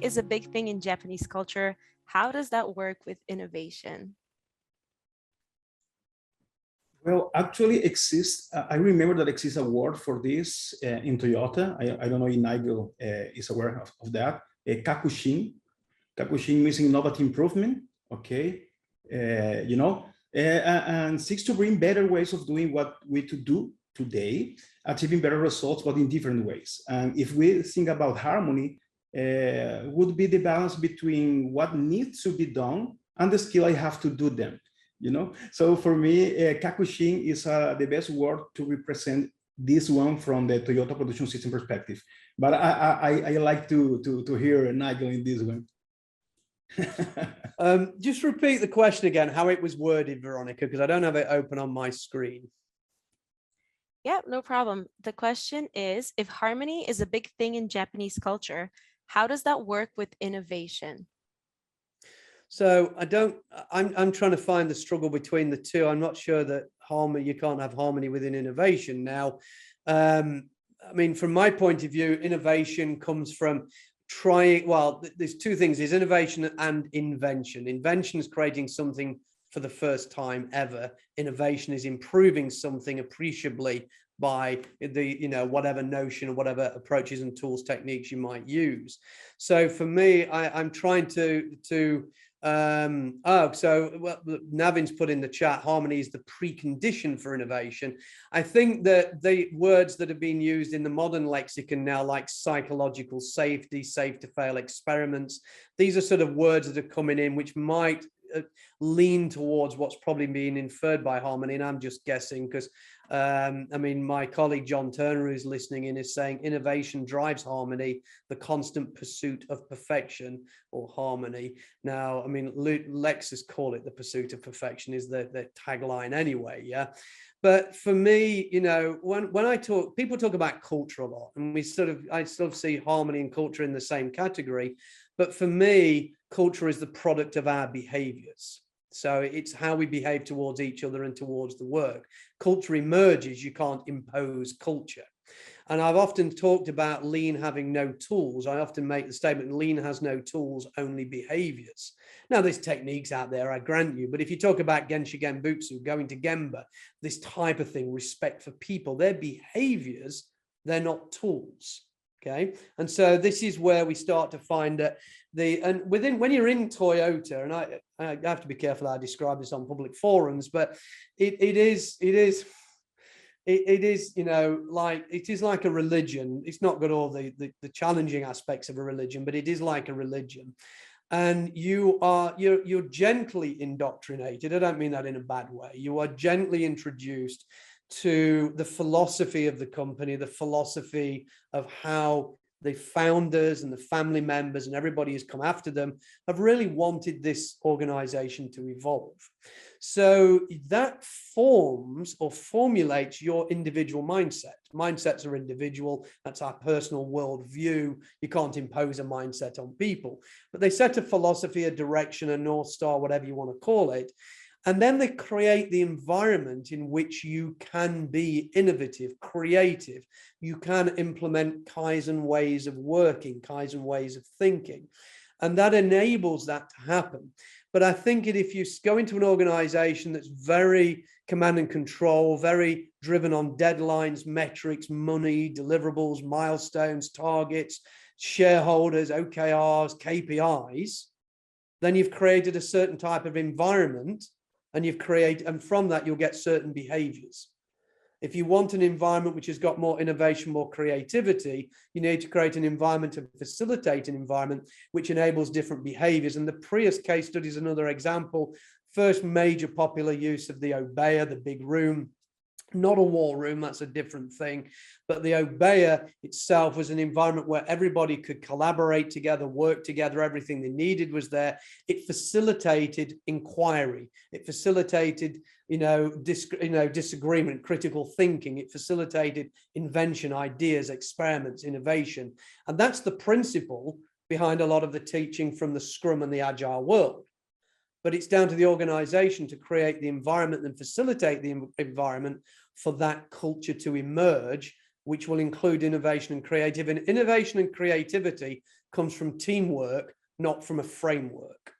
is a big thing in Japanese culture. How does that work with innovation? Well, actually exists. I remember that exists a word for this in Toyota. I don't know if Nigel is aware of that. Kakushin. Kakushin means innovative improvement. Okay, and seeks to bring better ways of doing what we to do today, achieving better results, but in different ways. And if we think about harmony, would be the balance between what needs to be done and the skill I have to do them. So for me, Kakushin is the best word to represent this one from the Toyota production system perspective. But I like to hear Nigel in this one. Just repeat the question again, how it was worded, Veronica, because I don't have it open on my screen. Yeah, no problem. The question is, if harmony is a big thing in Japanese culture, how does that work with innovation? So I'm trying to find the struggle between the two. I'm not sure that harmony, you can't have harmony within innovation. Now, I mean, from my point of view, innovation comes from there's two things, there's innovation and invention. Invention is creating something for the first time ever. Innovation is improving something appreciably by the, whatever notion or whatever approaches and tools, techniques you might use. So for me, I'm trying Navin's put in the chat, harmony is the precondition for innovation. I think that the words that have been used in the modern lexicon now, like psychological safety, safe to fail experiments, these are sort of words that are coming in which might lean towards what's probably being inferred by harmony. And I'm just guessing because I mean, my colleague John Turner, who's listening in, is saying innovation drives harmony, the constant pursuit of perfection or harmony. Now, I mean, Lexus call it the pursuit of perfection is their tagline anyway, yeah. But for me, when I talk, people talk about culture a lot, and I sort of see harmony and culture in the same category. But for me, culture is the product of our behaviors. So it's how we behave towards each other and towards the work. Culture emerges, you can't impose culture. And I've often talked about lean having no tools. I often make the statement, lean has no tools, only behaviors. Now, there's techniques out there, I grant you, but if you talk about Genshin Genbutsu, going to Gemba, this type of thing, respect for people, they're behaviors, they're not tools. Okay, and so this is where we start to find that when you're in Toyota, and I have to be careful how I describe this on public forums, but it is like a religion. It's not got all the challenging aspects of a religion, but it is like a religion. And you're gently indoctrinated. I don't mean that in a bad way. You are gently introduced to the philosophy of the company, the philosophy of how the founders and the family members and everybody who's come after them have really wanted this organization to evolve. So that forms or formulates your individual mindset. Mindsets are individual. That's our personal worldview. You can't impose a mindset on people, but they set a philosophy, a direction, a North Star, whatever you want to call it. And then they create the environment in which you can be innovative, creative. You can implement Kaizen ways of working, Kaizen ways of thinking. And that enables that to happen. But I think if you go into an organization that's very command and control, very driven on deadlines, metrics, money, deliverables, milestones, targets, shareholders, OKRs, KPIs, then you've created a certain type of environment. And from that, you'll get certain behaviors. If you want an environment which has got more innovation, more creativity, you need to create an environment to facilitate an environment which enables different behaviors. And the Prius case study is another example. First major popular use of the Obeya, the big room. Not a war room, that's a different thing. But the Obeya itself was an environment where everybody could collaborate together, work together, everything they needed was there. It facilitated inquiry. It facilitated, disagreement, critical thinking. It facilitated invention, ideas, experiments, innovation. And that's the principle behind a lot of the teaching from the Scrum and the Agile world. But it's down to the organization to create the environment and facilitate the environment for that culture to emerge which will include innovation and creativity. And innovation and creativity comes from teamwork, not from a framework.